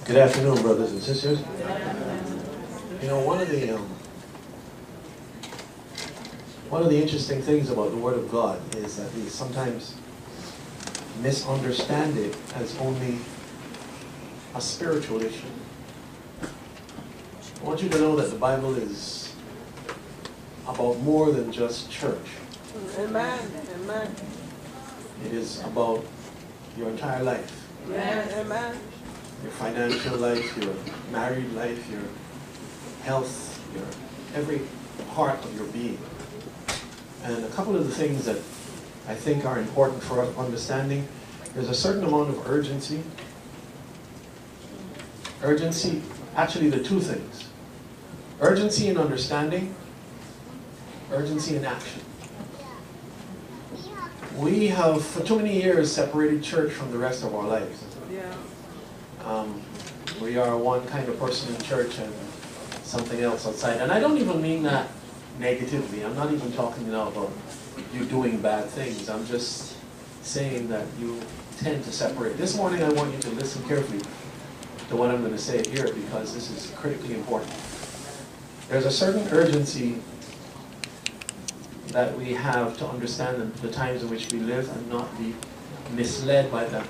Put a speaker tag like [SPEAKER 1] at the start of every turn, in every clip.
[SPEAKER 1] Good afternoon, brothers and sisters. You know, one of the interesting things about the Word of God is that we sometimes misunderstand it as only a spiritual issue. I want you to know that the Bible is about more than just church.
[SPEAKER 2] Amen. Amen.
[SPEAKER 1] It is about your entire life.
[SPEAKER 2] Yes. Amen.
[SPEAKER 1] Your financial life, your married life, your health, your every part of your being. And a couple of the things that I think are important for us understanding, there's a certain amount of urgency. Urgency, actually the two things. Urgency in understanding, urgency in action. We have, for too many years, separated church from the rest of our lives.
[SPEAKER 2] Yeah.
[SPEAKER 1] We are one kind of person in church and something else outside. And I don't even mean that negatively. I'm not even talking now about you doing bad things. I'm just saying that you tend to separate. This morning I want you to listen carefully to what I'm going to say here, because this is critically important. There's a certain urgency that we have to understand the times in which we live and not be misled by the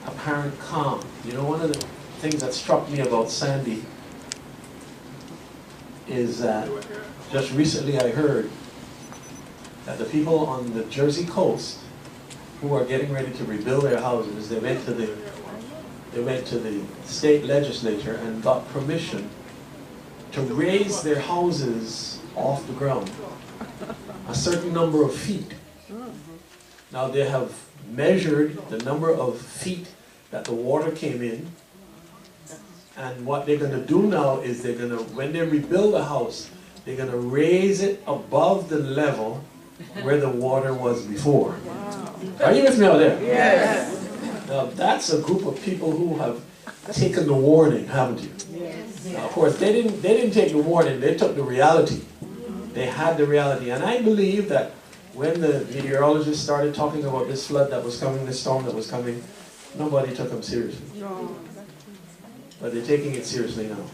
[SPEAKER 1] apparent calm. You know, one of the things that struck me about Sandy is that just recently I heard that the people on the Jersey coast who are getting ready to rebuild their houses, they went to the state legislature and got permission to raise their houses off the ground a certain number of feet. Now they have measured the number of feet that the water came in, and what they're going to do now is they're going to, when they rebuild the house, they're going to raise it above the level where the water was before. Wow. Are you with me out there?
[SPEAKER 2] Yes.
[SPEAKER 1] Now that's a group of people who have taken the warning, haven't you?
[SPEAKER 2] Yes.
[SPEAKER 1] Now, of course, they didn't take the warning, they took the reality. They had the reality. And I believe that when the meteorologists started talking about this flood that was coming, this storm that was coming, nobody took them seriously.
[SPEAKER 2] No.
[SPEAKER 1] But they're taking it seriously now.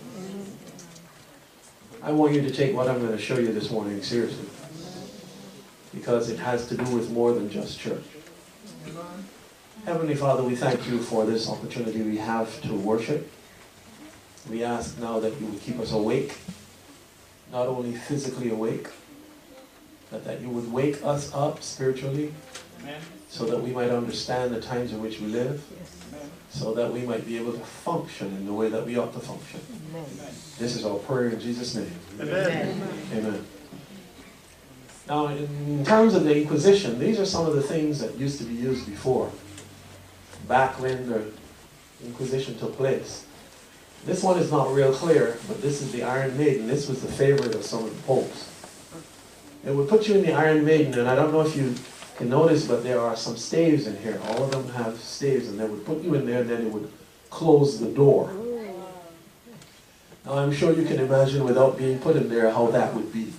[SPEAKER 1] I want you to take what I'm going to show you this morning seriously, because it has to do with more than just church. Heavenly Father, we thank you for this opportunity we have to worship. We ask now that you would keep us awake, not only physically awake, but that you would wake us up spiritually. Amen. So that we might understand the times in which we live. Yes. So that we might be able to function in the way that we ought to function. Amen. This is our prayer in Jesus' name. Amen. Amen. Now, in terms of the Inquisition, these are some of the things that used to be used before, back when the Inquisition took place. This one is not real clear, but this is the Iron Maiden. This was the favorite of some of the popes. It would put you in the Iron Maiden, and I don't know if you can notice, but there are some staves in here. All of them have staves, and they would put you in there, and then it would close the door. Now, I'm sure you can imagine, without being put in there, how that would be.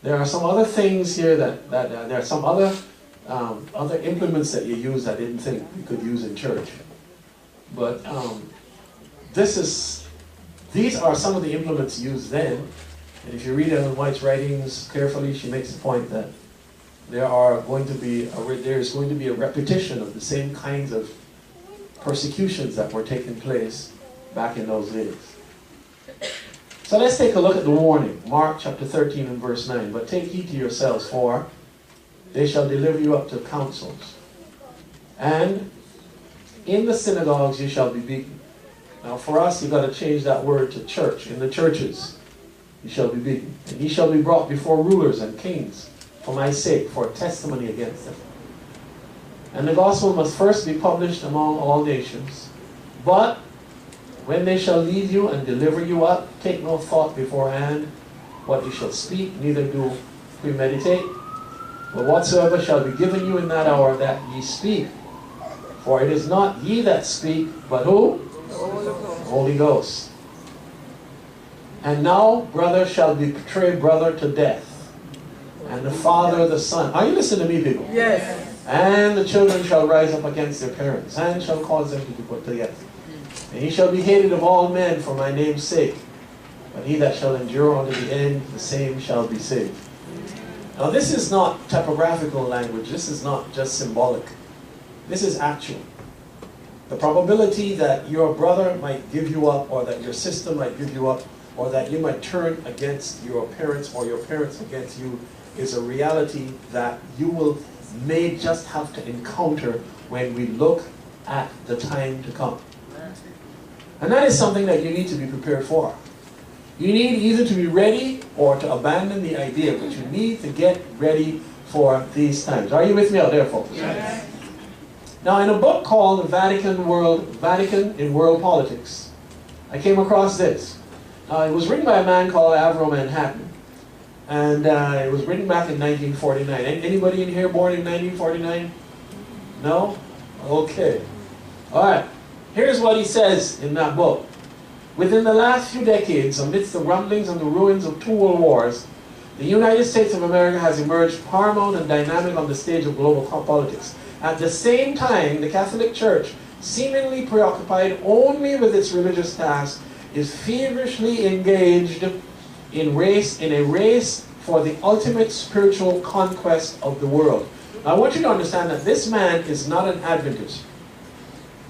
[SPEAKER 1] There are some other things here that there are some other implements that you use I didn't think you could use in church. But these are some of the implements used then. And if you read Ellen White's writings carefully, she makes the point that there's going to be a repetition of the same kinds of persecutions that were taking place back in those days. So let's take a look at the warning. Mark chapter 13 and verse 9. But take heed to yourselves, for they shall deliver you up to councils, and in the synagogues you shall be beaten. Now for us, you've got to change that word to church. In the churches you shall be beaten. And ye shall be brought before rulers and kings for my sake, for a testimony against them. And the gospel must first be published among all nations. But when they shall lead you and deliver you up, take no thought beforehand what you shall speak, neither do premeditate. But whatsoever shall be given you in that hour, that ye speak. For it is not ye that speak, but who? The Holy Ghost. And now brother shall betray brother to death, and the father the son. Are you listening to me, people?
[SPEAKER 2] Yes.
[SPEAKER 1] And the children shall rise up against their parents, and shall cause them to be put to death. And he shall be hated of all men for my name's sake. But he that shall endure unto the end, the same shall be saved. Now this is not typographical language. This is not just symbolic. This is actual. The probability that your brother might give you up, or that your sister might give you up, or that you might turn against your parents or your parents against you is a reality that you may just have to encounter when we look at the time to come. And that is something that you need to be prepared for. You need either to be ready or to abandon the idea, but you need to get ready for these times. Are you with me out there, folks?
[SPEAKER 2] Yes.
[SPEAKER 1] Now, in a book called Vatican in World Politics, I came across this. It was written by a man called Avro Manhattan, and it was written back in 1949. Anybody in here born in 1949? No? Okay. All right. Here's what he says in that book. Within the last few decades, amidst the rumblings and the ruins of two world wars, the United States of America has emerged paramount and dynamic on the stage of global politics. At the same time, the Catholic Church, seemingly preoccupied only with its religious task, is feverishly engaged in a race for the ultimate spiritual conquest of the world. Now, I want you to understand that this man is not an Adventist.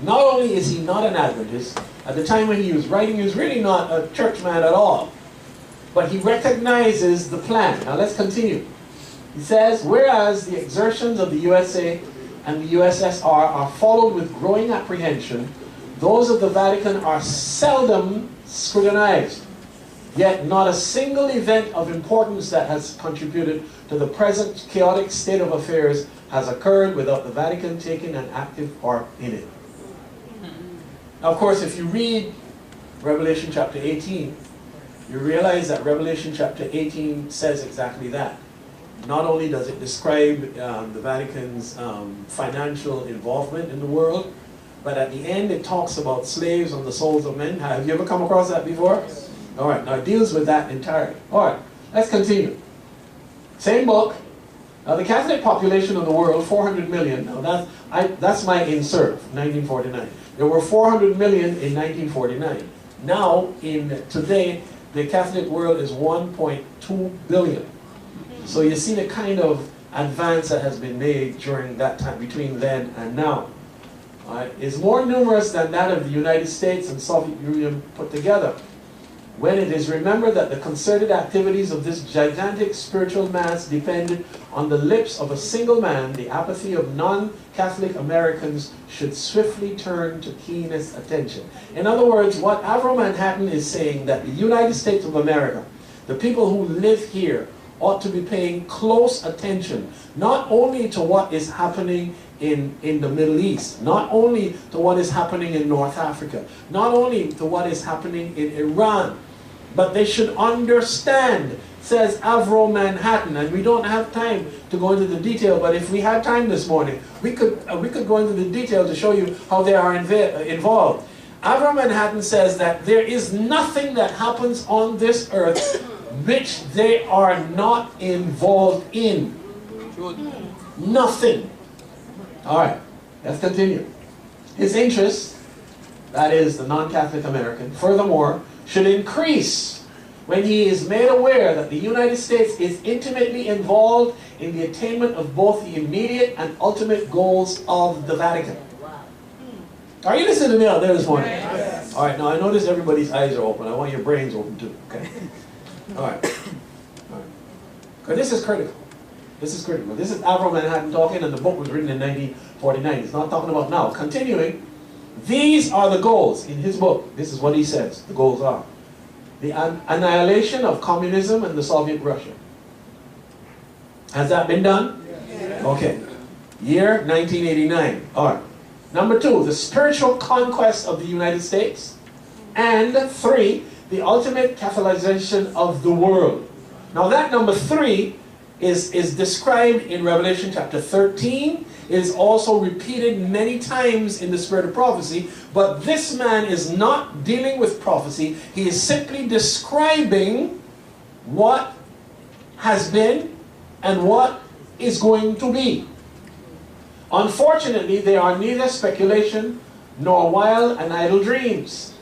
[SPEAKER 1] Not only is he not an Adventist, at the time when he was writing, he was really not a church man at all. But he recognizes the plan. Now let's continue. He says, whereas the exertions of the USA and the USSR are followed with growing apprehension, those of the Vatican are seldom scrutinized. Yet not a single event of importance that has contributed to the present chaotic state of affairs has occurred without the Vatican taking an active part in it. Now, of course, if you read Revelation chapter 18, you realize that Revelation chapter 18 says exactly that. Not only does it describe the Vatican's financial involvement in the world, but at the end it talks about slaves on the souls of men. Have you ever come across that before? Yes. All right, now it deals with that entirely. All right, let's continue. Same book. Now, the Catholic population of the world, 400 million. Now, that's my insert, 1949. There were 400 million in 1949. Now, today, the Catholic world is 1.2 billion. So you see the kind of advance that has been made during that time, between then and now. Is more numerous than that of the United States and Soviet Union put together. When it is remembered that the concerted activities of this gigantic spiritual mass depended on the lips of a single man, the apathy of non-Catholic Americans should swiftly turn to keenest attention. In other words, what Avro Manhattan is saying, that the United States of America, the people who live here, ought to be paying close attention, not only to what is happening in the Middle East, not only to what is happening in North Africa, not only to what is happening in Iran, but they should understand, says Avro Manhattan, and we don't have time to go into the detail, but if we had time this morning, we could go into the detail to show you how they are involved. Avro Manhattan says that there is nothing that happens on this earth which they are not involved in. Nothing. All right, let's continue. His interest, that is the non-Catholic American, furthermore, should increase when he is made aware that the United States is intimately involved in the attainment of both the immediate and ultimate goals of the Vatican. Are you listening to me out there this morning? Yes. All right, now I notice everybody's eyes are open. I want your brains open too, okay? All right. All right. Because this is critical. This is critical. This is Avro Manhattan talking, and the book was written in 1949. It's not talking about now. Continuing, these are the goals in his book. This is what he says the goals are. The annihilation of communism and the Soviet Russia. Has that been done? Yes. Okay. Year 1989. All right. Number 2, the spiritual conquest of the United States. And 3, the ultimate Catholicization of the world. Now that number 3 is described in Revelation chapter 13. It is also repeated many times in the Spirit of Prophecy. But this man is not dealing with prophecy. He is simply describing what has been and what is going to be. Unfortunately, they are neither speculation nor wild and idle dreams.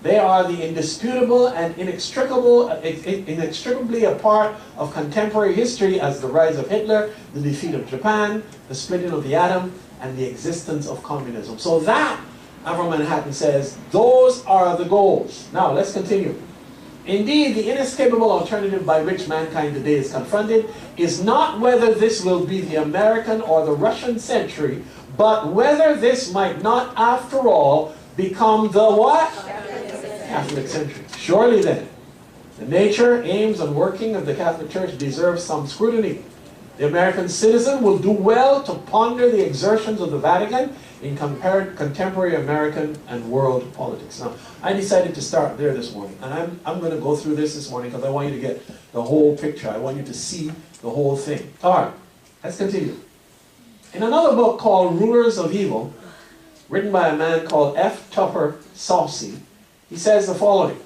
[SPEAKER 1] They are the indisputable and inextricably a part of contemporary history as the rise of Hitler, the defeat of Japan, the splitting of the atom, and the existence of communism. So that, Avram Manhattan says, those are the goals. Now, let's continue. Indeed, the inescapable alternative by which mankind today is confronted is not whether this will be the American or the Russian century, but whether this might not, after all, become the what? Catholic century. Surely then, the nature, aims, and working of the Catholic Church deserves some scrutiny. The American citizen will do well to ponder the exertions of the Vatican in contemporary American and world politics. Now, I decided to start there this morning, and I'm going to go through this morning because I want you to get the whole picture. I want you to see the whole thing. All right, let's continue. In another book called Rulers of Evil, written by a man called F. Tupper Saucy, he says the following.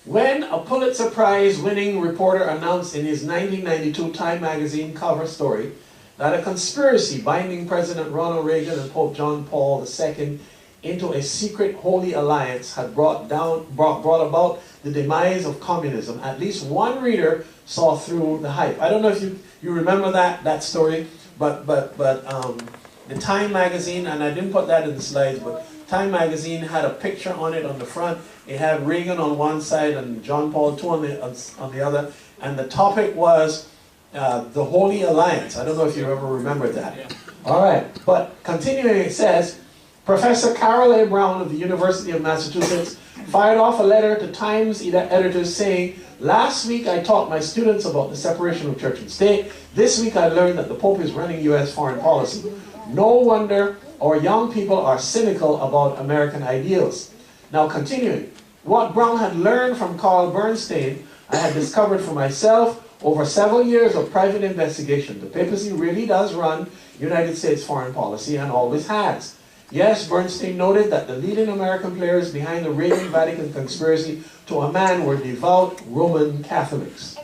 [SPEAKER 1] When a Pulitzer Prize winning reporter announced in his 1992 Time magazine cover story that a conspiracy binding President Ronald Reagan and Pope John Paul II into a secret holy alliance had brought about the demise of communism, at least one reader saw through the hype. I don't know if you remember that story, but the Time magazine, and I didn't put that in the slides, but Time magazine had a picture on it on the front. It had Reagan on one side and John Paul II on the other, and the topic was the Holy Alliance. I don't know if you ever remember that. Yeah. All right, but continuing, it says, Professor Carol A. Brown of the University of Massachusetts fired off a letter to Times editors saying, last week I taught my students about the separation of church and state. This week I learned that the Pope is running U.S. foreign policy. No wonder our young people are cynical about American ideals. Now continuing, what Brown had learned from Carl Bernstein, I had discovered for myself over several years of private investigation. The papacy really does run United States foreign policy and always has. Yes, Bernstein noted that the leading American players behind the Reagan-Vatican conspiracy to a man were devout Roman Catholics.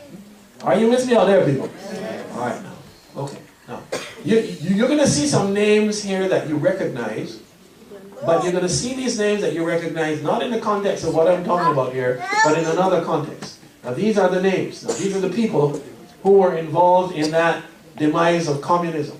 [SPEAKER 1] Are you with me out there, people? All right, now. Okay, now. You're going to see some names here that you recognize, but you're going to see these names that you recognize not in the context of what I'm talking about here, but in another context. Now, these are the names. Now, these are the people who were involved in that demise of communism.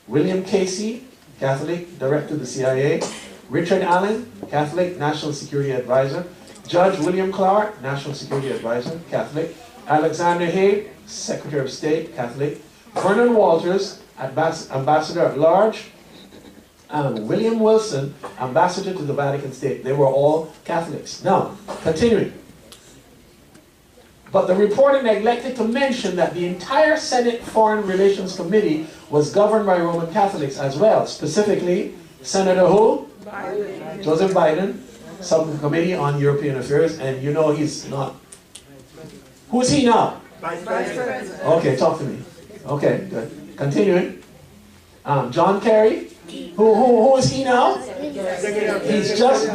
[SPEAKER 1] William Casey, Catholic, Director of the CIA. Richard Allen, Catholic, National Security Advisor. Judge William Clark, National Security Advisor, Catholic. Alexander Haig, Secretary of State, Catholic. Vernon Walters, Ambassador at Large. And William Wilson, Ambassador to the Vatican State. They were all Catholics. Now, continuing. But the reporter neglected to mention that the entire Senate Foreign Relations Committee was governed by Roman Catholics as well. Specifically, Senator who? Biden. Joseph Biden, Subcommittee on European Affairs, and you know he's not. Who's he now?
[SPEAKER 2] Vice President.
[SPEAKER 1] Okay, talk to me. Okay, good. Continuing. John Kerry. Who is he now? He's just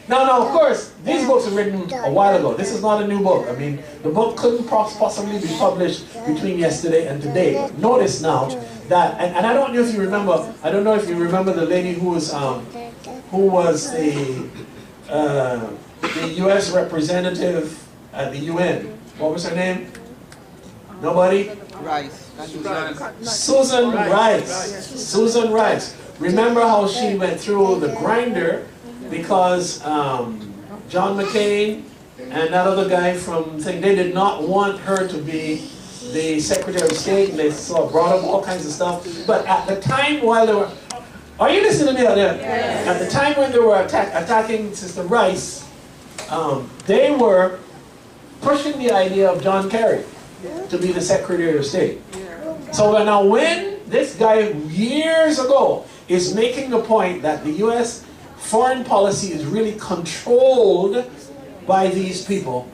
[SPEAKER 1] No, of course, these books were written a while ago. This is not a new book. I mean, the book couldn't possibly be published between yesterday and today. But notice now that, and I don't know if you remember, the lady who was the U.S. representative at the UN. What was her name? Nobody?
[SPEAKER 2] Rice.
[SPEAKER 1] Susan Rice. Susan Rice. Remember how she went through the grinder because John McCain and that other guy from thing, they did not want her to be the Secretary of State, and they brought up all kinds of stuff. But at the time while they were, are you listening to me out there? Yes. At the time when they were attacking Sister Rice, they were pushing the idea of John Kerry to be the Secretary of State. So now when this guy years ago is making the point that the U.S. foreign policy is really controlled by these people,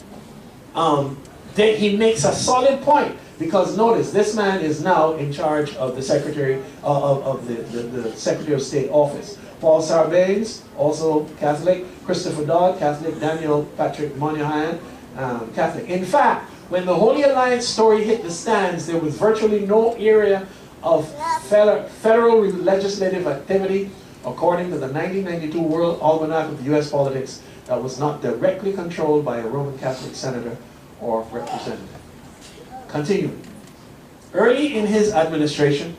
[SPEAKER 1] he makes a solid point, because notice, this man is now in charge of the Secretary of the Secretary of State office. Paul Sarbanes, also Catholic. Christopher Dodd, Catholic. Daniel Patrick Moynihan, Catholic. In fact, when the Holy Alliance story hit the stands, there was virtually no area of federal legislative activity according to the 1992 World Almanac of U.S. Politics that was not directly controlled by a Roman Catholic senator or representative. Continuing. Early in his administration,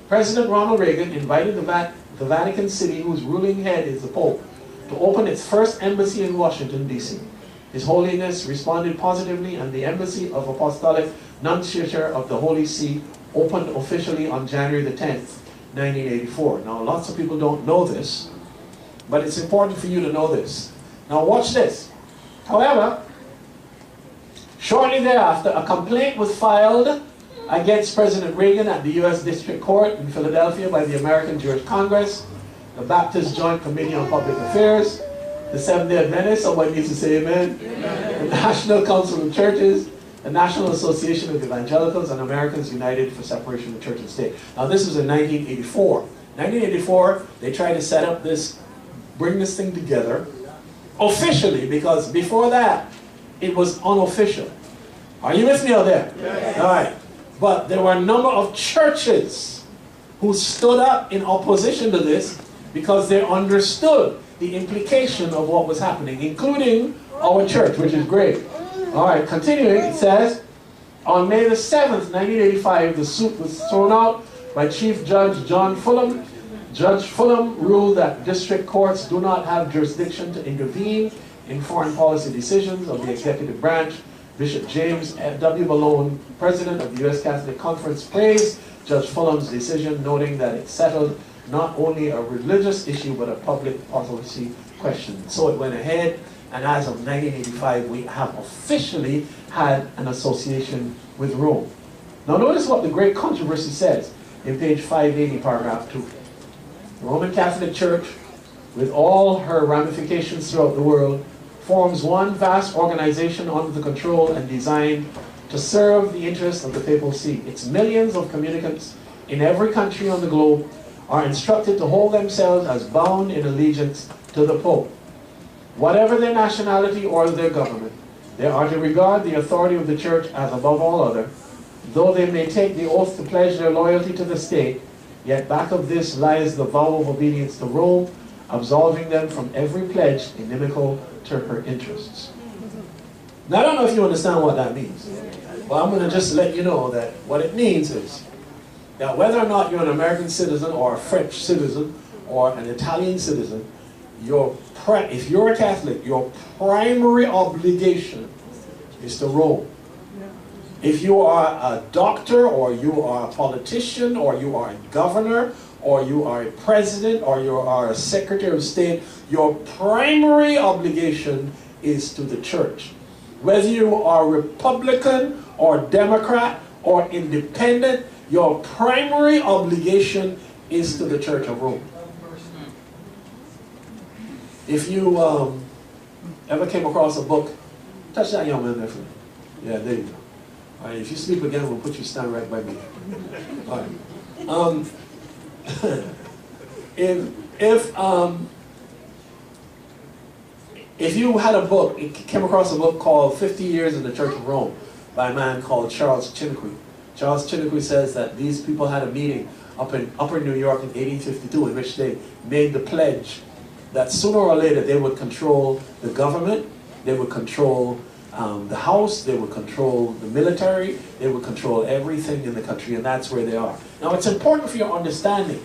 [SPEAKER 1] President Ronald Reagan invited the Vatican City, whose ruling head is the Pope, to open its first embassy in Washington, D.C. His Holiness responded positively, and the Embassy of Apostolic Nunciature of the Holy See opened officially on January the 10th, 1984. Now, lots of people don't know this, but it's important for you to know this. Now, watch this. However, shortly thereafter, a complaint was filed against President Reagan at the U.S. District Court in Philadelphia by the American Jewish Congress, the Baptist Joint Committee on Public Affairs, the Seventh-day Adventists, somebody needs to say amen, the National Council of Churches, the National Association of Evangelicals, and Americans United for Separation of Church and State. Now this was in 1984. 1984, they tried to set up this, bring this thing together officially, because before that, it was unofficial. Are you with me out there? Yes. All right. But there were a number of churches who stood up in opposition to this because they understood the implication of what was happening, including our church, which is great. All right, continuing, it says, on May the 7th, 1985, the suit was thrown out by Chief Judge John Fulham. Judge Fulham ruled that district courts do not have jurisdiction to intervene in foreign policy decisions of the executive branch. Bishop James W. Malone, president of the U.S. Catholic Conference, praised Judge Fulham's decision, noting that it settled not only a religious issue, but a public policy question. So it went ahead, and as of 1985, we have officially had an association with Rome. Now notice what the Great Controversy says in page 580, paragraph 2. The Roman Catholic Church, with all her ramifications throughout the world, forms one vast organization under the control and designed to serve the interests of the Papal See. Its millions of communicants in every country on the globe are instructed to hold themselves as bound in allegiance to the Pope. Whatever their nationality or their government, they are to regard the authority of the Church as above all other. Though they may take the oath to pledge their loyalty to the state, yet back of this lies the vow of obedience to Rome, absolving them from every pledge inimical to her interests. Now, I don't know if you understand what that means, but I'm going to just let you know that what it means is that whether or not you're an American citizen or a French citizen or an Italian citizen, if you're a Catholic, your primary obligation is to Rome. If you are a doctor, or you are a politician, or you are a governor, or you are a president, or you are a secretary of state, your primary obligation is to the church. Whether you are Republican, or Democrat, or independent, your primary obligation is to the Church of Rome. If you ever came across a book, touch that young man there for me. Yeah, there you go. All right, if you sleep again, we'll put you stand right by me. All right. If you had a book, you came across a book called 50 Years in the Church of Rome by a man called Charles Chiniquy. Charles Chiniquy says that these people had a meeting up in Upper New York in 1852 in which they made the pledge that sooner or later they would control the government, they would control the House, they would control the military, they would control everything in the country, and that's where they are. Now it's important for your understanding.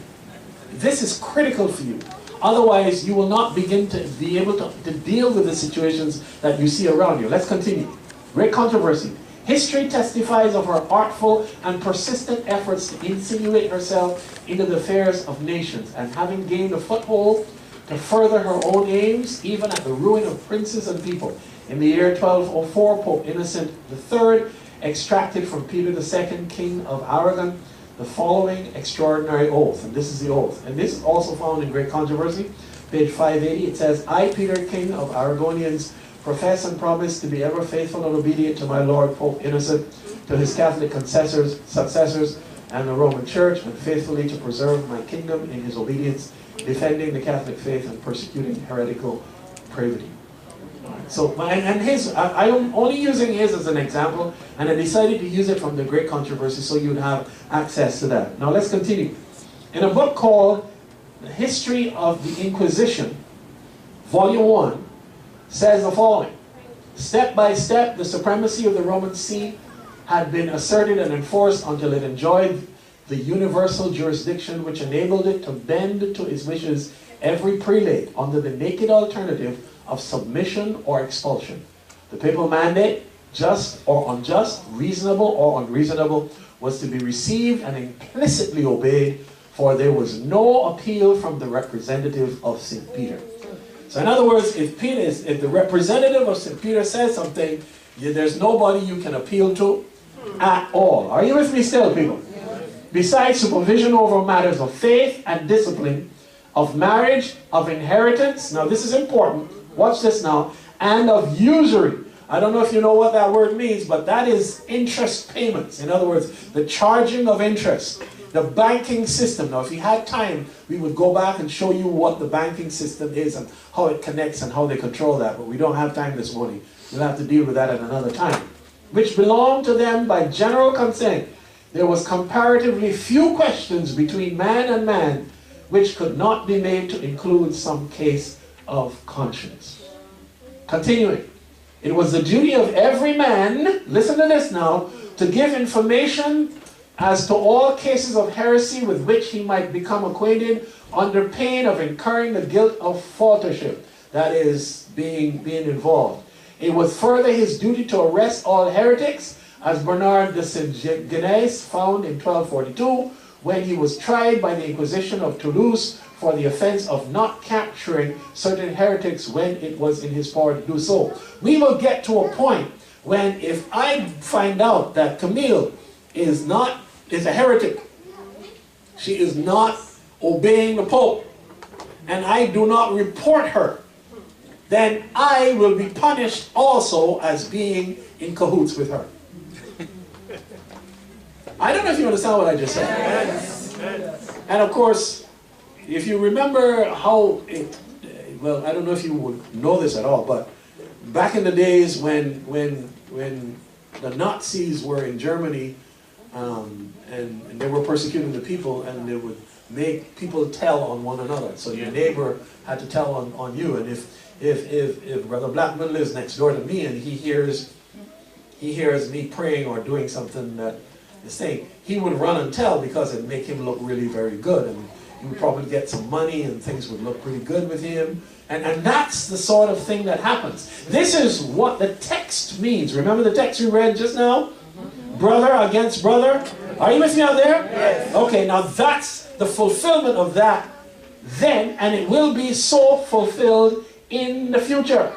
[SPEAKER 1] This is critical for you. Otherwise, you will not begin to be able to deal with the situations that you see around you. Let's continue. Great controversy. History testifies of her artful and persistent efforts to insinuate herself into the affairs of nations, and having gained a foothold to further her own aims, even at the ruin of princes and people. In the year 1204, Pope Innocent III extracted from Peter II, King of Aragon, the following extraordinary oath. And this is the oath. And this is also found in Great Controversy, page 580. It says, I, Peter, King of Aragonians, profess and promise to be ever faithful and obedient to my Lord Pope Innocent, to his Catholic successors, and the Roman Church, and faithfully to preserve my kingdom in his obedience, defending the Catholic faith and persecuting heretical pravity. So, and his, I'm only using his as an example, and I decided to use it from the Great Controversy so you'd have access to that. Now let's continue. In a book called The History of the Inquisition, Volume 1, says the following. Step by step, the supremacy of the Roman See had been asserted and enforced until it enjoyed the universal jurisdiction which enabled it to bend to its wishes every prelate under the naked alternative of submission or expulsion. The papal mandate, just or unjust, reasonable or unreasonable, was to be received and implicitly obeyed, for there was no appeal from the representative of St. Peter. So in other words, if the representative of St. Peter says something, there's nobody you can appeal to at all. Are you with me still, people? Besides supervision over matters of faith and discipline, of marriage, of inheritance, now this is important, watch this now, and of usury. I don't know if you know what that word means, but that is interest payments. In other words, the charging of interest. The banking system. Now if we had time, we would go back and show you what the banking system is and how it connects and how they control that, but we don't have time this morning. We'll have to deal with that at another time. Which belonged to them by general consent. There was comparatively few questions between man and man which could not be made to include some case of conscience. Continuing. It was the duty of every man, listen to this now, to give information as to all cases of heresy with which he might become acquainted under pain of incurring the guilt of faultership, that is, being involved. It was further his duty to arrest all heretics, as Bernard de Saint-Genès found in 1242, when he was tried by the Inquisition of Toulouse for the offense of not capturing certain heretics when it was in his power to do so. We will get to a point when if I find out that Camille is a heretic, she is not obeying the Pope, and I do not report her, then I will be punished also as being in cahoots with her. I don't know if you understand what I just said. Yes. And of course, if you remember how it, well, I don't know if you would know this at all, but back in the days when the Nazis were in Germany, and they were persecuting the people, and they would make people tell on one another. So your neighbor had to tell on you, and if Brother Blackman lives next door to me and he hears me praying or doing something that is saying, he would run and tell because it'd make him look really very good, and he would probably get some money and things would look pretty good with him. And that's the sort of thing that happens. This is what the text means. Remember the text we read just now? Brother against brother. Are you with me out there? Yes. Okay, now that's the fulfillment of that then, and it will be so fulfilled in the future.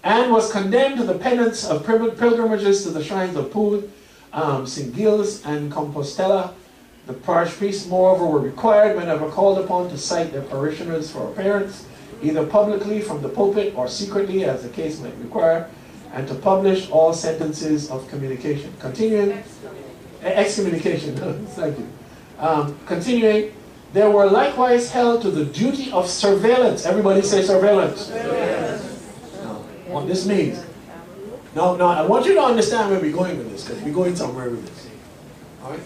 [SPEAKER 1] And was condemned to the penance of pilgrimages to the shrines of Poole, St. Gilles, and Compostela. The parish priests, moreover, were required, whenever called upon, to cite their parishioners for appearance, either publicly from the pulpit or secretly, as the case might require, and to publish all sentences of communication. Continuing, excommunication, thank you. Continuing, there were likewise held to the duty of surveillance. Everybody say surveillance. Surveillance. Now, what this means. Now, I want you to understand where we're going with this, because we're going somewhere with this. All right?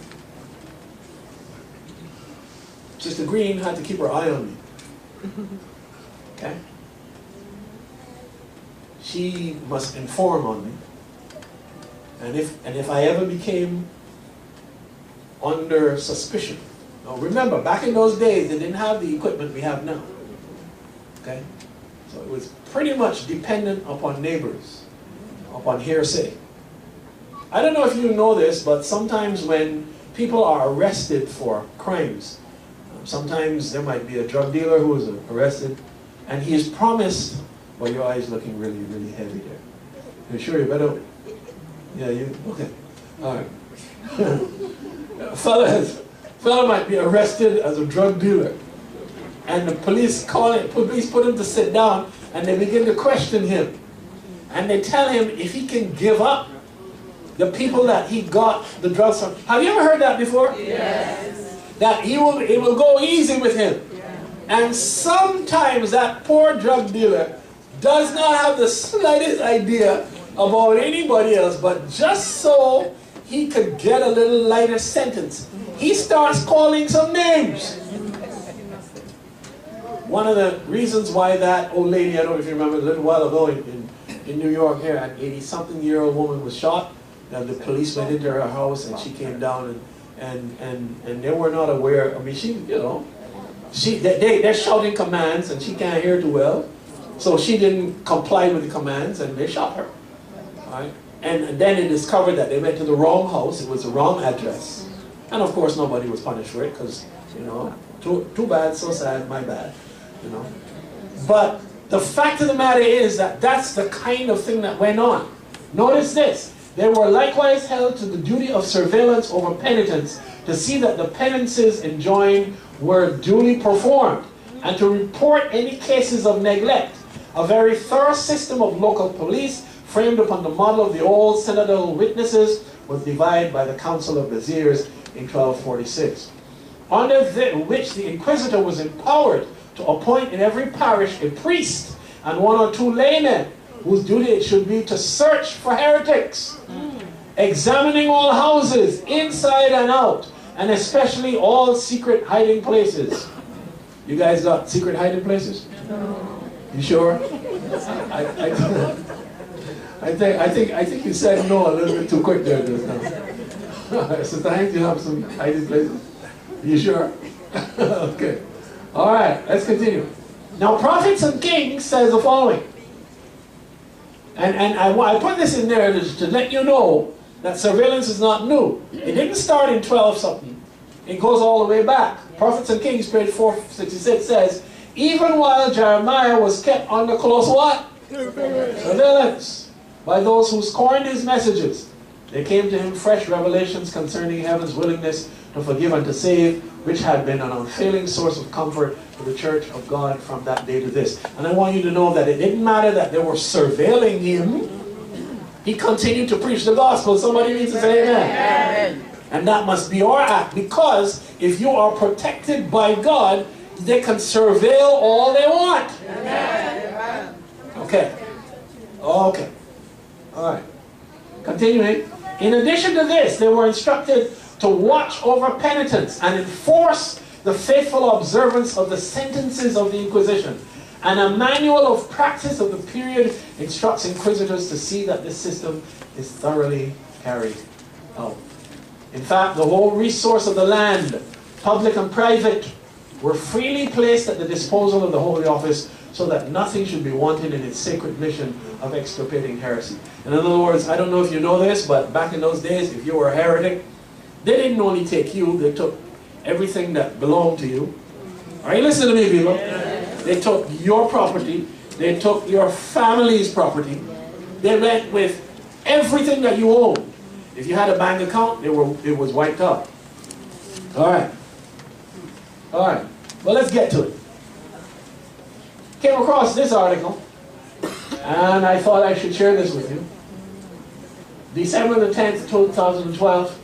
[SPEAKER 1] Sister Green had to keep her eye on me. Okay? She must inform on me. And if I ever became under suspicion. Now remember, back in those days, they didn't have the equipment we have now. Okay? So it was pretty much dependent upon neighbors, upon hearsay. I don't know if you know this, but sometimes when people are arrested for crimes, sometimes there might be a drug dealer who is arrested, and he is promised, well, your eye's looking really, really heavy there. You sure you better? Yeah, you, okay. All right. Fella might be arrested as a drug dealer, and the police put him to sit down, and they begin to question him. And they tell him if he can give up the people that he got the drugs from. Have you ever heard that before? Yes. That it will go easy with him. Yeah. And sometimes that poor drug dealer does not have the slightest idea about anybody else, but just so he could get a little lighter sentence, he starts calling some names. One of the reasons why that old lady, I don't know if you remember, a little while ago in New York here, an 80-something-year-old woman was shot. And the police went into her house and she came down and they were not aware. I mean, she, you know, they're shouting commands and she can't hear too well. So she didn't comply with the commands and they shot her. Right? And then it discovered that they went to the wrong house. It was the wrong address. And of course nobody was punished for it because, you know, too bad, so sad, my bad. You know. But the fact of the matter is that that's the kind of thing that went on. Notice this. They were likewise held to the duty of surveillance over penitents to see that the penances enjoined were duly performed and to report any cases of neglect. A very thorough system of local police framed upon the model of the old synodal witnesses was divided by the Council of Viziers in 1246, under which the Inquisitor was empowered to appoint in every parish a priest and one or two laymen whose duty it should be to search for heretics, examining all houses inside and out, and especially all secret hiding places. You guys got secret hiding places? You sure? I think you said no a little bit too quick there just now. Sister Hanks, you have some hiding places? You sure? Okay. All right, let's continue. Now, Prophets and Kings says the following. And I put this in there to let you know that surveillance is not new. It didn't start in 12-something. It goes all the way back. Prophets and Kings, page 466 says, even while Jeremiah was kept under close what? Surveillance. By those who scorned his messages. There came to him fresh revelations concerning heaven's willingness to forgive and to save, which had been an unfailing source of comfort to the church of God from that day to this. And I want you to know that it didn't matter that they were surveilling him. He continued to preach the gospel. Somebody needs to say amen. Amen. And that must be our act, because if you are protected by God, they can surveil all they want. Amen. Okay. Okay. All right. Continuing. In addition to this, they were instructed to watch over penitents and enforce the faithful observance of the sentences of the Inquisition. And a manual of practice of the period instructs inquisitors to see that this system is thoroughly carried out. In fact, the whole resource of the land, public and private, were freely placed at the disposal of the Holy Office so that nothing should be wanted in its sacred mission of extirpating heresy. And in other words, I don't know if you know this, but back in those days, if you were a heretic, they didn't only take you, they took everything that belonged to you. Are you listening to me, people? They took your property, they took your family's property, they went with everything that you owned. If you had a bank account, it was wiped out. All right. All right. Well, let's get to it. Came across this article, and I thought I should share this with you. December the 10th, 2012.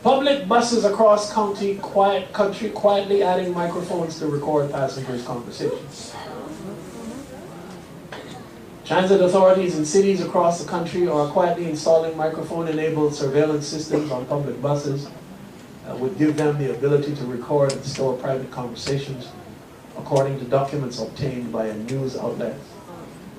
[SPEAKER 1] Public buses across country quietly adding microphones to record passengers' conversations. Transit authorities in cities across the country are quietly installing microphone-enabled surveillance systems on public buses that would give them the ability to record and store private conversations, according to documents obtained by a news outlet.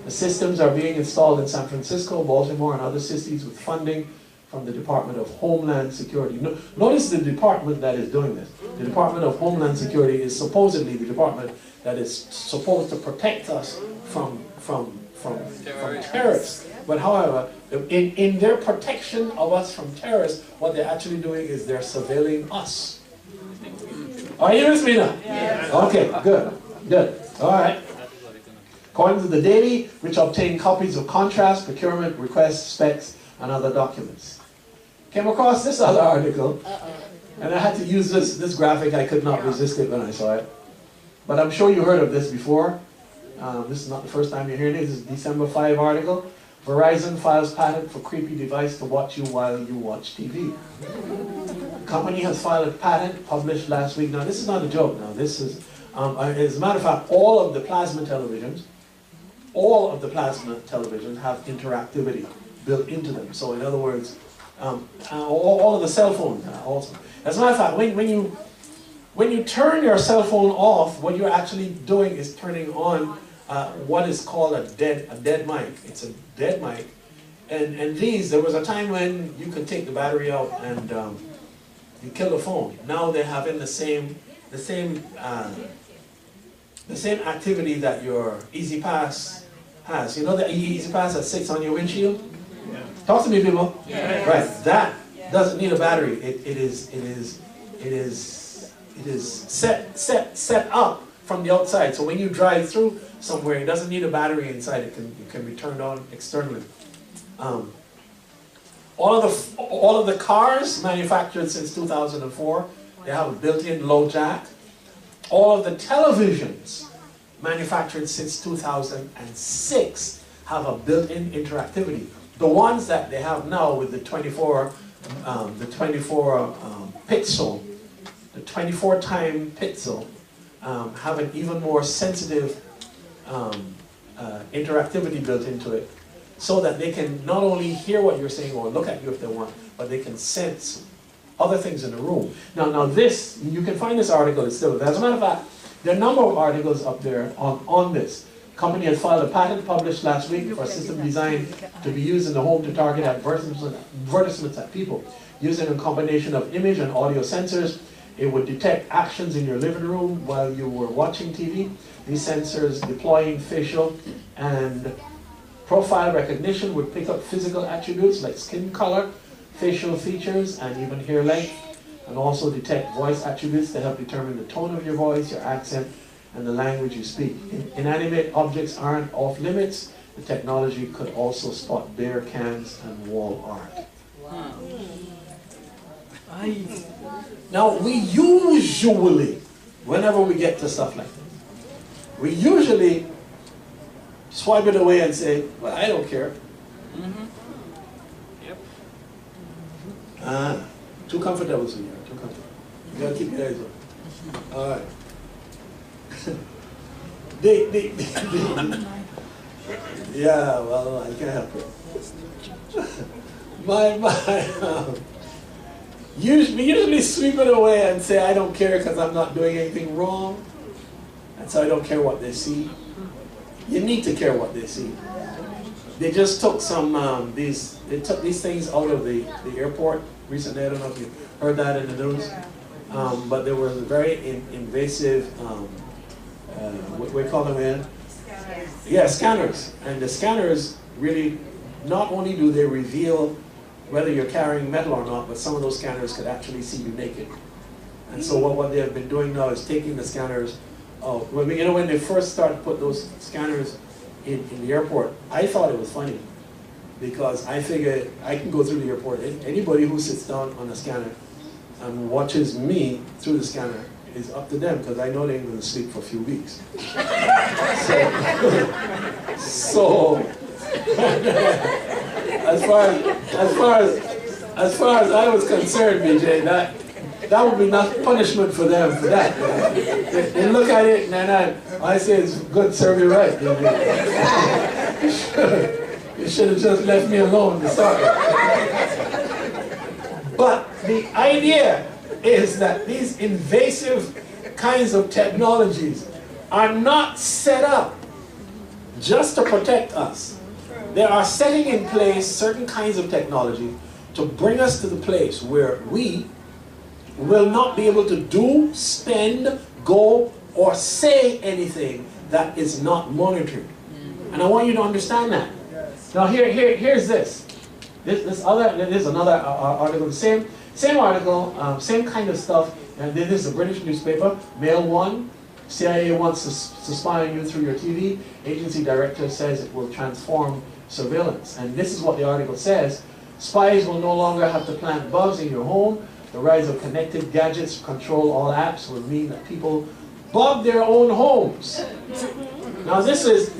[SPEAKER 1] The systems are being installed in San Francisco, Baltimore, and other cities with funding from the Department of Homeland Security. Notice the department that is doing this. The Department of Homeland Security is supposedly the department that is supposed to protect us from terrorists. But however, in their protection of us from terrorists, what they're actually doing is they're surveilling us. Are you with me now? Yes. Okay, good. Good. All right. According to the Daily, which obtained copies of contracts, procurement, requests, specs, and other documents. Came across this other article, and I had to use this graphic. I could not resist it when I saw it. But I'm sure you heard of this before. This is not the first time you're hearing it. This is December 5 article. Verizon files patent for creepy device to watch you while you watch TV. The company has filed a patent published last week. Now, this is not a joke. Now, this is, as a matter of fact, all of the plasma televisions all of the plasma televisions have interactivity built into them. So in other words, all of the cell phones also. As a matter of fact, when you turn your cell phone off, what you're actually doing is turning on what is called a dead mic. It's a dead mic. And there was a time when you could take the battery out and you kill the phone. Now they're having the same activity that your Easy Pass has. You know the Easy Pass that sits on your windshield? Yeah. Talk to me, people. Yeah. Right. That doesn't need a battery. It is set up from the outside. So when you drive through somewhere, it doesn't need a battery inside. It can be turned on externally. All of the cars manufactured since 2004, they have a built-in low jack. All of the televisions manufactured since 2006 have a built-in interactivity. The ones that they have now with the 24 pixel, the 24-time pixel, have an even more sensitive interactivity built into it, so that they can not only hear what you're saying or look at you if they want, but they can sense other things in the room. Now this, you can find this article, it's still, as a matter of fact, there are a number of articles up there on this. The company has filed a patent published last week for a system designed to be used in the home to target advertisements at people. Using a combination of image and audio sensors, it would detect actions in your living room while you were watching TV. These sensors deploying facial and profile recognition would pick up physical attributes like skin color, facial features, and even hair length, and also detect voice attributes to help determine the tone of your voice, your accent, and the language you speak. Inanimate objects aren't off limits. The technology could also spot beer cans and wall art. Wow. Now, we usually, whenever we get to stuff like that, we usually swipe it away and say, well, I don't care.
[SPEAKER 2] Yep.
[SPEAKER 1] Too comfortable, sweetheart, too comfortable. You gotta keep your eyes open. All right. Yeah, well, I can't help it. We usually sweep it away and say, I don't care because I'm not doing anything wrong. And so I don't care what they see. You need to care what they see. They just took they took these things out of the airport recently. I don't know if you heard that in the news. But there was a very invasive, what we call them in? Scanners. Yeah, scanners. And the scanners really, not only do they reveal whether you're carrying metal or not, but some of those scanners could actually see you naked. And so what they have been doing now is taking the scanners out. When they first started to put those scanners in the airport, I thought it was funny, because I figured I can go through the airport. Anybody who sits down on a scanner and watches me through the scanner is up to them, because I know they're going to sleep for a few weeks. So as far as I was concerned, BJ, that would be not punishment for them for that. They look at it and then I say it's good, serve you right. You should have just left me alone to start with. But the idea is that these invasive kinds of technologies are not set up just to protect us. They are setting in place certain kinds of technology to bring us to the place where we will not be able to do, spend, go, or say anything that is not monitored. And I want you to understand that. Now here's this. There's another article, the same article, same kind of stuff, and this is a British newspaper, Mail 1. CIA wants to spy on you through your TV. Agency director says it will transform surveillance. And this is what the article says. Spies will no longer have to plant bugs in your home. The rise of connected gadgets to control all apps will mean that people bug their own homes. Now this is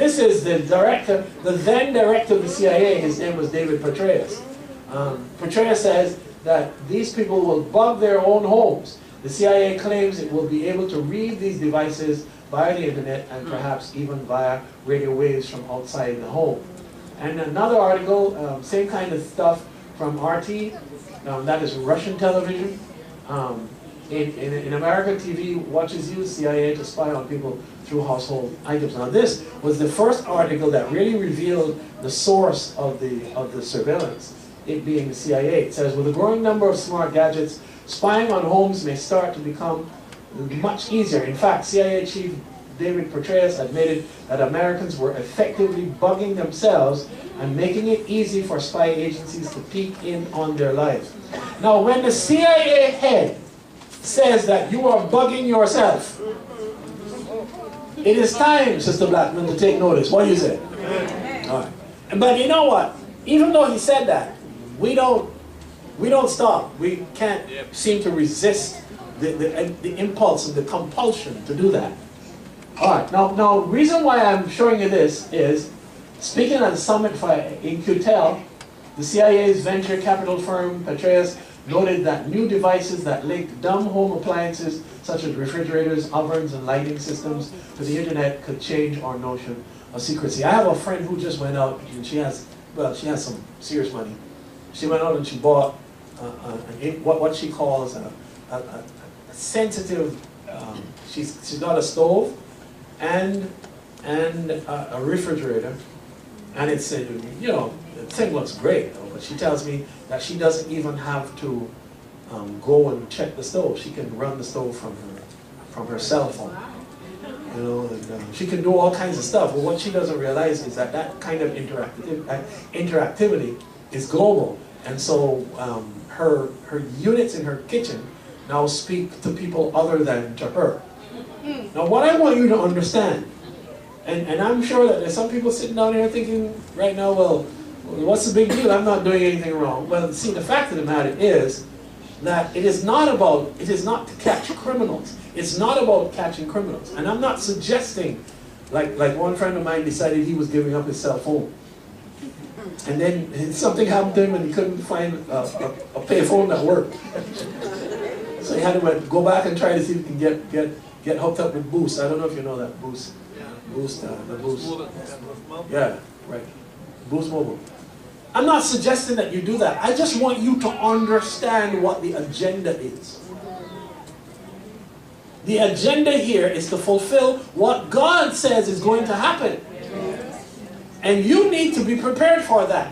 [SPEAKER 1] the director, the then director of the CIA. His name was David Petraeus. Petraeus says that these people will bug their own homes. The CIA claims it will be able to read these devices via the internet and perhaps even via radio waves from outside the home. And another article, same kind of stuff from RT, that is Russian television. In America, TV watches use CIA to spy on people through household items. Now this was the first article that really revealed the source of the surveillance, it being the CIA. It says, with a growing number of smart gadgets, spying on homes may start to become much easier. In fact, CIA Chief David Petraeus admitted that Americans were effectively bugging themselves and making it easy for spy agencies to peek in on their lives. Now, when the CIA head says that you are bugging yourself, it is time, Sister Blackman, to take notice. What do you say? All right. But you know what? Even though he said that, we don't stop. We can't seem to resist the impulse and the compulsion to do that. All right. Now, reason why I'm showing you this is, speaking at the summit in Inquisition, the CIA's venture capital firm Petraeus noted that new devices that link dumb home appliances such as refrigerators, ovens, and lighting systems to the internet could change our notion of secrecy. I have a friend who just went out, and she has some serious money. She went out and she bought what she calls a sensitive. She's got a stove and a refrigerator, and it's the thing looks great, but she tells me that she doesn't even have to go and check the stove. She can run the stove from her cell phone. You know, and, she can do all kinds of stuff. But what she doesn't realize is that that kind of interactivity is global, and so her units in her kitchen now speak to people other than to her. Now, what I want you to understand, and I'm sure that there's some people sitting down here thinking right now, well, what's the big deal? I'm not doing anything wrong. Well, see, the fact of the matter is that it is not to catch criminals. It's not about catching criminals. And I'm not suggesting, like one friend of mine decided he was giving up his cell phone. And then something happened to him and he couldn't find a payphone that worked. So he had to go back and try to see if he can get hooked up with Boost. I don't know if you know that Boost. Boost, the Boost. Yeah, right. Boost Mobile. I'm not suggesting that you do that. I just want you to understand what the agenda is. The agenda here is to fulfill what God says is going to happen. And you need to be prepared for that.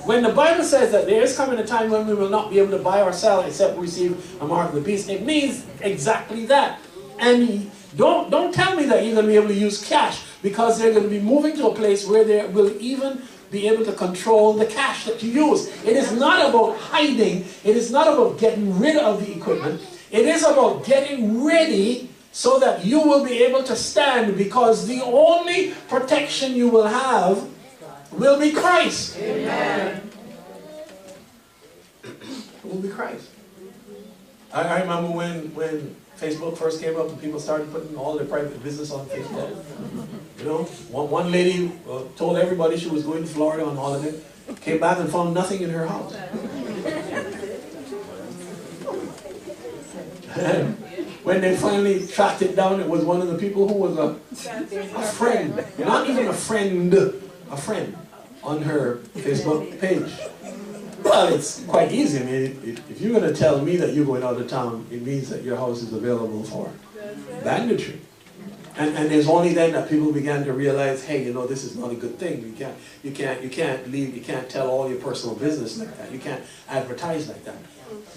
[SPEAKER 1] When the Bible says that there is coming a time when we will not be able to buy or sell except we receive a mark of the beast, it means exactly that. And don't tell me that you're going to be able to use cash, because they're going to be moving to a place where they will even be able to control the cash that you use. It is not about hiding. It is not about getting rid of the equipment. It is about getting ready so that you will be able to stand, because the only protection you will have will be Christ. Amen. It will be Christ. I remember when Facebook first came up and people started putting all their private business on Facebook. You know, one lady told everybody she was going to Florida on holiday, came back and found nothing in her house. And when they finally tracked it down, it was one of the people who was a friend, not even a friend on her Facebook page. Well, it's quite easy. I mean, if you're going to tell me that you're going out of town, it means that your house is available for banditry. And it's only then that people began to realize, hey, you know, this is not a good thing. You can't leave. You can't tell all your personal business like that. You can't advertise like that.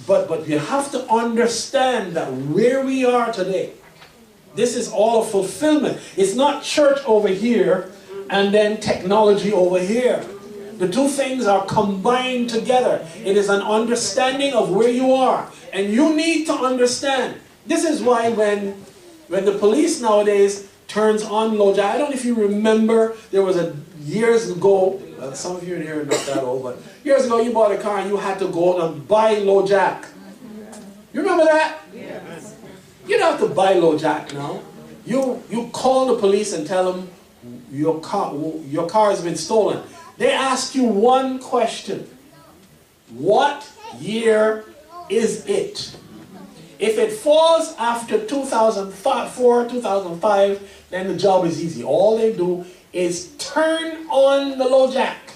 [SPEAKER 1] But you have to understand that where we are today, this is all a fulfillment. It's not church over here and then technology over here. The two things are combined together. It is an understanding of where you are. And you need to understand. This is why when the police nowadays turns on low jack, I don't know if you remember, there was years ago, some of you in here are not that old, but years ago you bought a car and you had to go and buy low jack. You remember that? Yes. You don't have to buy low jack now. You call the police and tell them your car has been stolen. They ask you one question. What year is it? If it falls after 2004, 2005, then the job is easy. All they do is turn on the low jack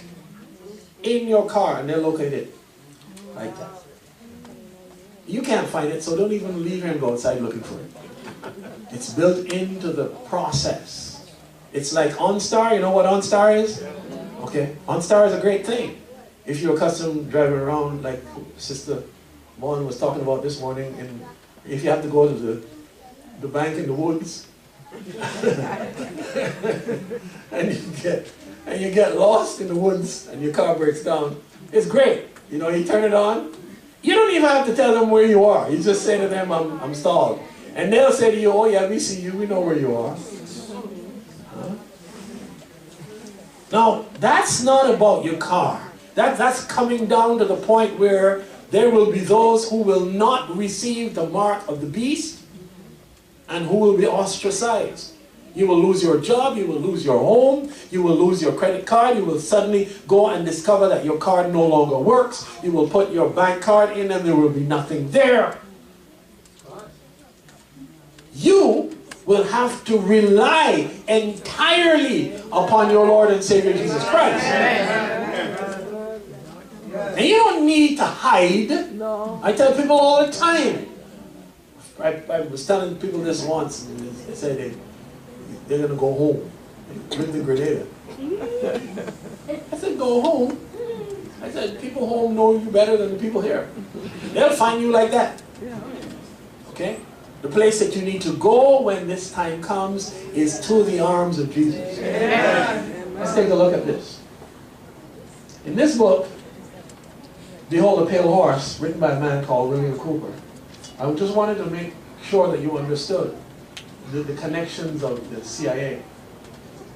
[SPEAKER 1] in your car and they'll locate it like that. You can't find it, so don't even leave here and go outside looking for it. It's built into the process. It's like OnStar. You know what OnStar is? Okay, OnStar is a great thing. If you're accustomed driving around like Sister Bowen was talking about this morning, and if you have to go to the bank in the woods, and you get lost in the woods and your car breaks down, it's great. You know, you turn it on. You don't even have to tell them where you are. You just say to them, I'm stalled. And they'll say to you, oh yeah, we see you, we know where you are. Huh? Now, that's not about your car. That's coming down to the point where there will be those who will not receive the mark of the beast and who will be ostracized. You will lose your job, you will lose your home, you will lose your credit card, you will suddenly go and discover that your card no longer works. You will put your bank card in and there will be nothing there. You will have to rely entirely upon your Lord and Savior Jesus Christ. And you don't need to hide.
[SPEAKER 2] No.
[SPEAKER 1] I tell people all the time. I was telling people this once, and they said they're going to go home. They lived in Grenada. I said, go home. I said, people home know you better than the people here. They'll find you like that. Okay? The place that you need to go when this time comes is to the arms of Jesus. Amen. Let's take a look at this. In this book, Behold a Pale Horse, written by a man called William Cooper, I just wanted to make sure that you understood the connections of the CIA.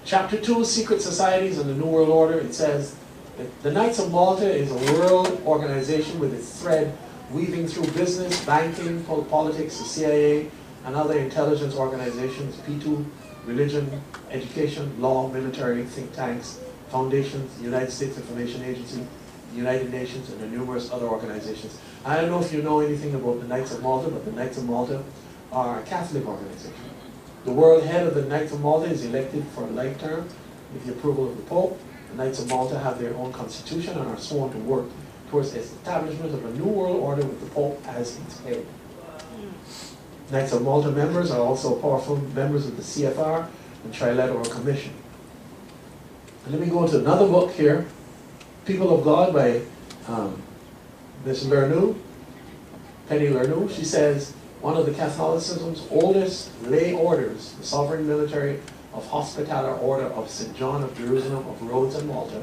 [SPEAKER 1] Chapter 2, Secret Societies and the New World Order, it says that the Knights of Malta is a world organization with its thread weaving through business, banking, politics, the CIA, and other intelligence organizations, P2, religion, education, law, military, think tanks, foundations, the United States Information Agency, the United Nations, and the numerous other organizations. I don't know if you know anything about the Knights of Malta, but the Knights of Malta are a Catholic organization. The world head of the Knights of Malta is elected for a life term with the approval of the Pope. The Knights of Malta have their own constitution and are sworn to work towards the establishment of a new world order with the Pope as its head. Knights of Malta members are also powerful members of the CFR and Trilateral Commission. And let me go to another book here, People of God by Miss Lernoux, Penny Lernoux. She says, one of the Catholicism's oldest lay orders, the Sovereign Military of Hospitaller Order of St. John of Jerusalem of Rhodes and Malta,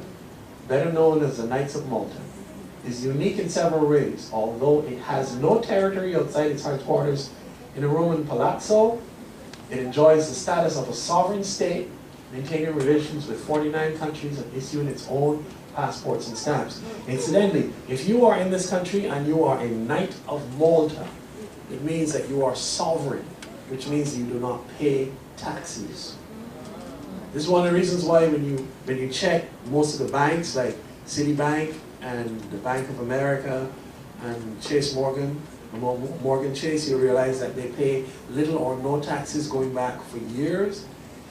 [SPEAKER 1] better known as the Knights of Malta, is unique in several ways. Although it has no territory outside its headquarters in a Roman palazzo, it enjoys the status of a sovereign state, maintaining relations with 49 countries and issuing its own passports and stamps. Incidentally, if you are in this country and you are a Knight of Malta, it means that you are sovereign, which means you do not pay taxes. This is one of the reasons why when you check most of the banks like Citibank and the Bank of America and Chase Morgan, Morgan Chase, you realize that they pay little or no taxes going back for years.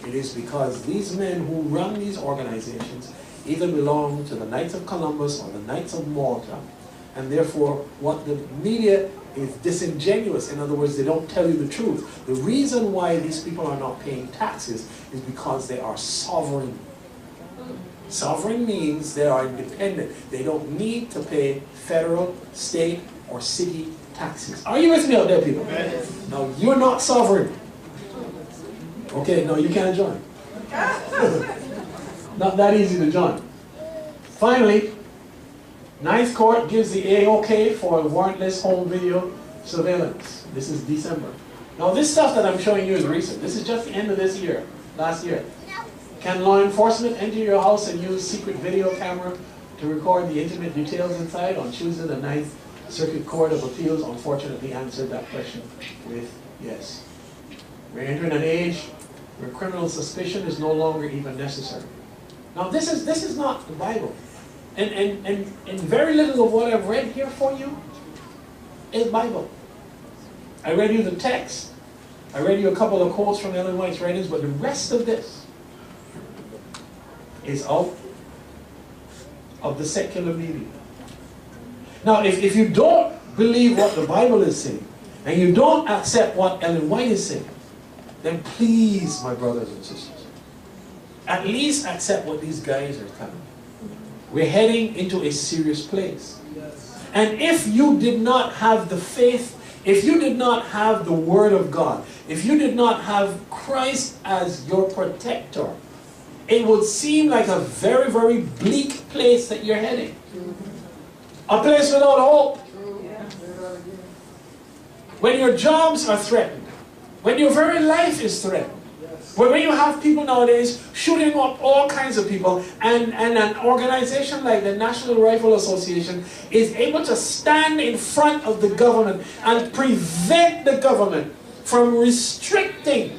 [SPEAKER 1] It is because these men who run these organizations either belong to the Knights of Columbus or the Knights of Malta, and therefore what the media is disingenuous. In other words, they don't tell you the truth. The reason why these people are not paying taxes is because they are sovereign. Sovereign means they are independent. They don't need to pay federal, state, or city taxes. Are you with me out there, people? Yes. Now, you're not sovereign. Okay, no, you can't join. Not that easy to join. Finally, Ninth Court gives the A-OK for warrantless home video surveillance. This is December. Now, this stuff that I'm showing you is recent. This is just the end of this year, last year. Can law enforcement enter your house and use secret video camera to record the intimate details inside? On Tuesday, the Ninth Circuit Court of Appeals unfortunately answered that question with yes. We're entering an age where criminal suspicion is no longer even necessary. Now, this is not the Bible. And very little of what I've read here for you is Bible. I read you the text. I read you a couple of quotes from Ellen White's writings, but the rest of this is out of the secular media. Now, if you don't believe what the Bible is saying, and you don't accept what Ellen White is saying, then please, my brothers and sisters, at least accept what these guys are telling you. We're heading into a serious place. And if you did not have the faith, if you did not have the Word of God, if you did not have Christ as your protector, it would seem like a very, very bleak place that you're heading. A place without hope. When your jobs are threatened, when your very life is threatened, when you have people nowadays shooting up all kinds of people, and an organization like the National Rifle Association is able to stand in front of the government and prevent the government from restricting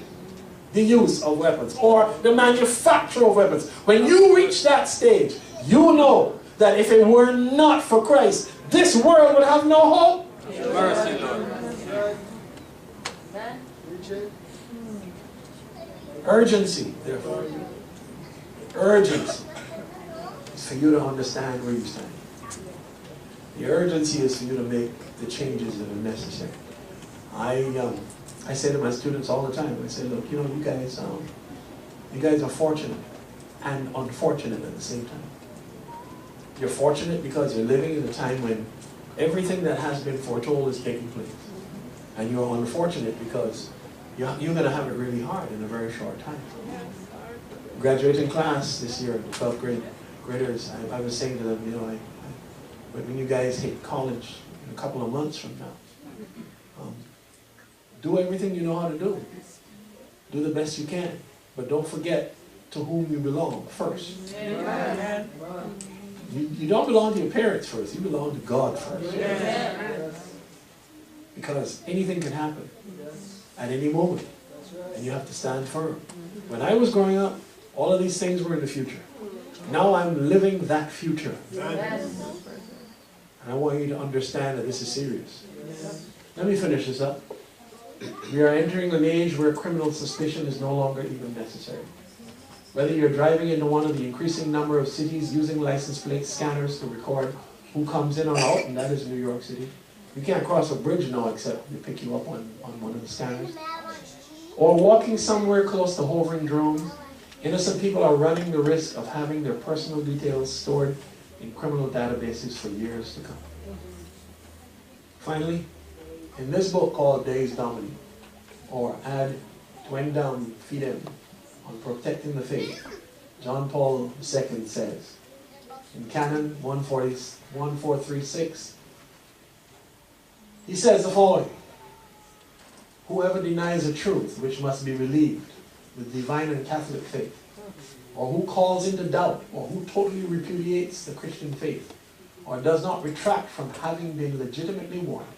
[SPEAKER 1] the use of weapons or the manufacture of weapons. When you reach that stage, you know that if it were not for Christ, this world would have no hope.
[SPEAKER 3] Mercy, Lord.
[SPEAKER 1] Urgency, therefore. Urgency is for you to understand where you stand. The urgency is for you to make the changes that are necessary. I say to my students all the time, I say, look, you know, you guys are fortunate and unfortunate at the same time. You're fortunate because you're living in a time when everything that has been foretold is taking place. And you're unfortunate because you're going to have it really hard in a very short time. Graduating class this year, 12th grade graders, I was saying to them, you know, when you guys hit college in a couple of months from now, do everything you know how to do. Do the best you can. But don't forget to whom you belong first.
[SPEAKER 2] Amen.
[SPEAKER 1] You don't belong to your parents first. You belong to God first. Because anything can happen at any moment. And you have to stand firm. When I was growing up, all of these things were in the future. Now I'm living that future. And I want you to understand that this is serious. Let me finish this up. We are entering an age where criminal suspicion is no longer even necessary. Whether you're driving into one of the increasing number of cities using license plate scanners to record who comes in or out, and that is New York City. You can't cross a bridge now except they pick you up on one of the scanners. Or walking somewhere close to hovering drones, innocent people are running the risk of having their personal details stored in criminal databases for years to come. Finally, in this book called Days Domini, or Ad Tuendam Fidem, on protecting the faith, John Paul II says, in Canon 1436, he says the following: whoever denies a truth which must be believed with divine and Catholic faith, or who calls into doubt, or who totally repudiates the Christian faith, or does not retract from having been legitimately warned,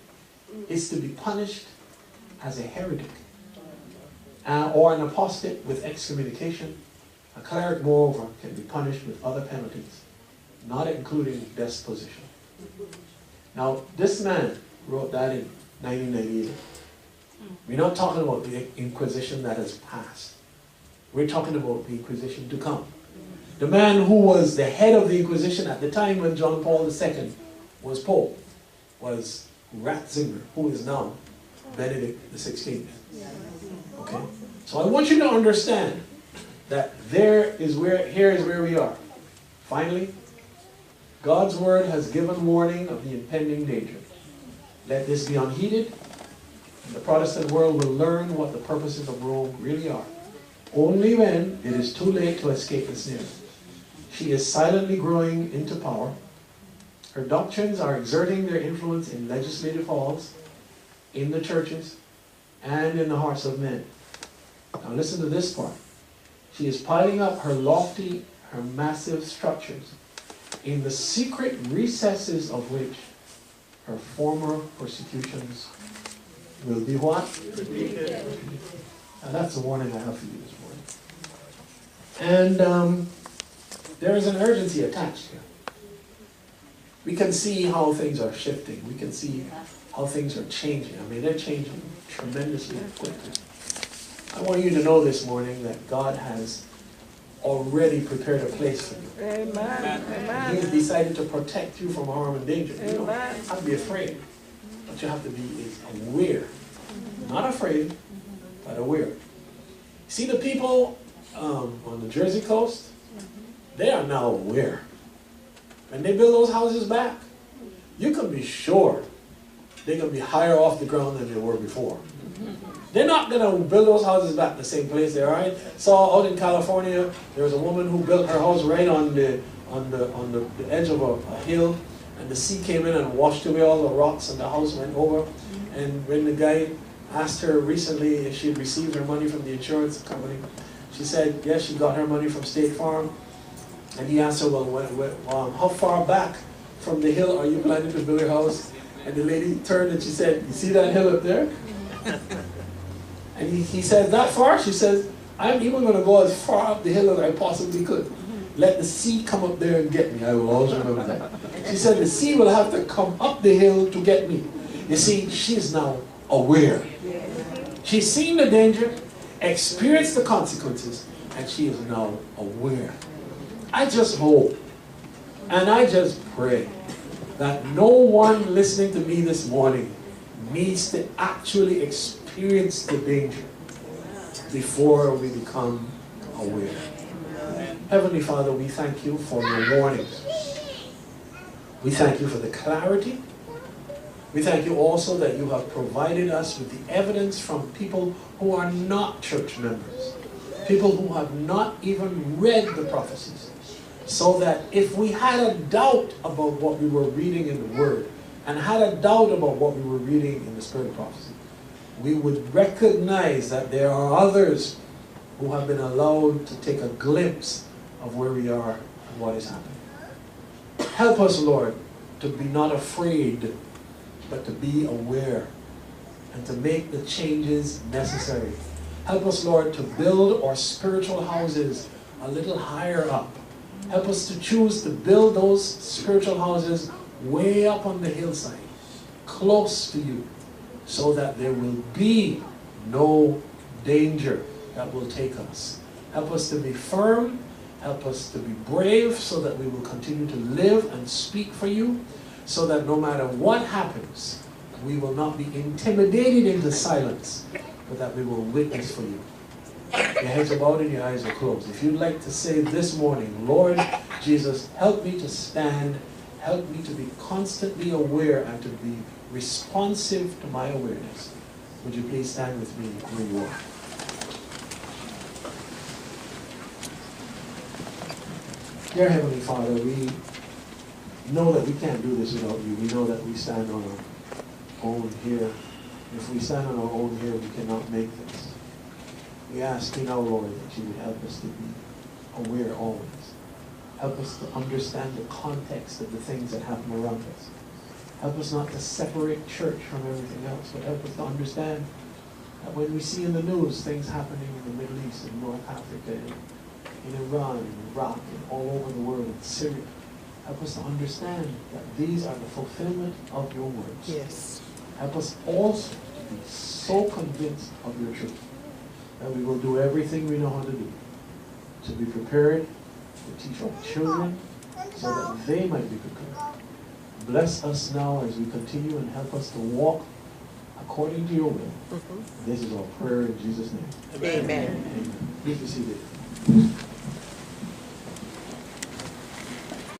[SPEAKER 1] is to be punished as a heretic, or an apostate with excommunication. A cleric, moreover, can be punished with other penalties, not including disposition. Now, this man wrote that in 1998. We're not talking about the Inquisition that has passed. We're talking about the Inquisition to come. The man who was the head of the Inquisition at the time when John Paul II was Pope was Ratzinger, who is now Benedict XVI. Okay? So I want you to understand that here is where we are. Finally, God's word has given warning of the impending danger. Let this be unheeded, and the Protestant world will learn what the purposes of Rome really are. Only when it is too late to escape the snare. She is silently growing into power. Her doctrines are exerting their influence in legislative halls, in the churches, and in the hearts of men. Now listen to this part. She is piling up her massive structures, in the secret recesses of which her former persecutions will be what? Repeated. Now that's the warning I have for you this morning. And there is an urgency attached here. We can see how things are shifting. We can see how things are changing. I mean, they're changing tremendously quickly. I want you to know this morning that God has already prepared a place for you.
[SPEAKER 2] Amen. Amen.
[SPEAKER 1] He has decided to protect you from harm and danger. You don't
[SPEAKER 2] Amen.
[SPEAKER 1] have to be afraid. What you have to be is aware. Not afraid, but aware. See the people on the Jersey coast? They are now aware. When they build those houses back, you can be sure they're going to be higher off the ground than they were before. They're not going to build those houses back in the same place they are. I saw out in California, there was a woman who built her house right on the edge of a hill, and the sea came in and washed away all the rocks, and the house went over. And when the guy asked her recently if she had received her money from the insurance company, she said, yes, she got her money from State Farm. And he asked her, well, how far back from the hill are you planning to build your house? And the lady turned and she said, you see that hill up there? And he said, that far? She says, I'm even going to go as far up the hill as I possibly could. Let the sea come up there and get me. I will always remember that. She said, the sea will have to come up the hill to get me. You see, she is now aware. She's seen the danger, experienced the consequences, and she is now aware. I just hope and I just pray that no one listening to me this morning needs to actually experience the danger before we become aware. Heavenly Father, we thank you for your warnings. We thank you for the clarity. We thank you also that you have provided us with the evidence from people who are not church members, people who have not even read the prophecies, so that if we had a doubt about what we were reading in the Word, and had a doubt about what we were reading in the Spirit of Prophecy, we would recognize that there are others who have been allowed to take a glimpse of where we are and what is happening. Help us, Lord, to be not afraid, but to be aware and to make the changes necessary. Help us, Lord, to build our spiritual houses a little higher up. Help us to choose to build those spiritual houses way up on the hillside, close to you, so that there will be no danger that will take us. Help us to be firm. Help us to be brave so that we will continue to live and speak for you, so that no matter what happens, we will not be intimidated into silence, but that we will witness for you. Your heads are bowed and your eyes are closed. If you'd like to say this morning, Lord Jesus, help me to stand, help me to be constantly aware and to be responsive to my awareness, would you please stand with me where you are? Dear Heavenly Father, we know that we can't do this without you. We know that we stand on our own here. If we stand on our own here, we cannot make this. We ask you now, Lord, that you would help us to be aware always. Help us to understand the context of the things that happen around us. Help us not to separate church from everything else, but help us to understand that when we see in the news things happening in the Middle East, in North Africa, in Iran, in Iraq, and all over the world, in Syria, help us to understand that these are the fulfillment of your words.
[SPEAKER 2] Yes.
[SPEAKER 1] Help us also to be so convinced of your truth that we will do everything we know how to do to be prepared to teach our children so that they might be prepared. Bless us now as we continue and help us to walk according to your will. This is our prayer in Jesus' name.
[SPEAKER 2] Amen.
[SPEAKER 1] Amen. Please be seated.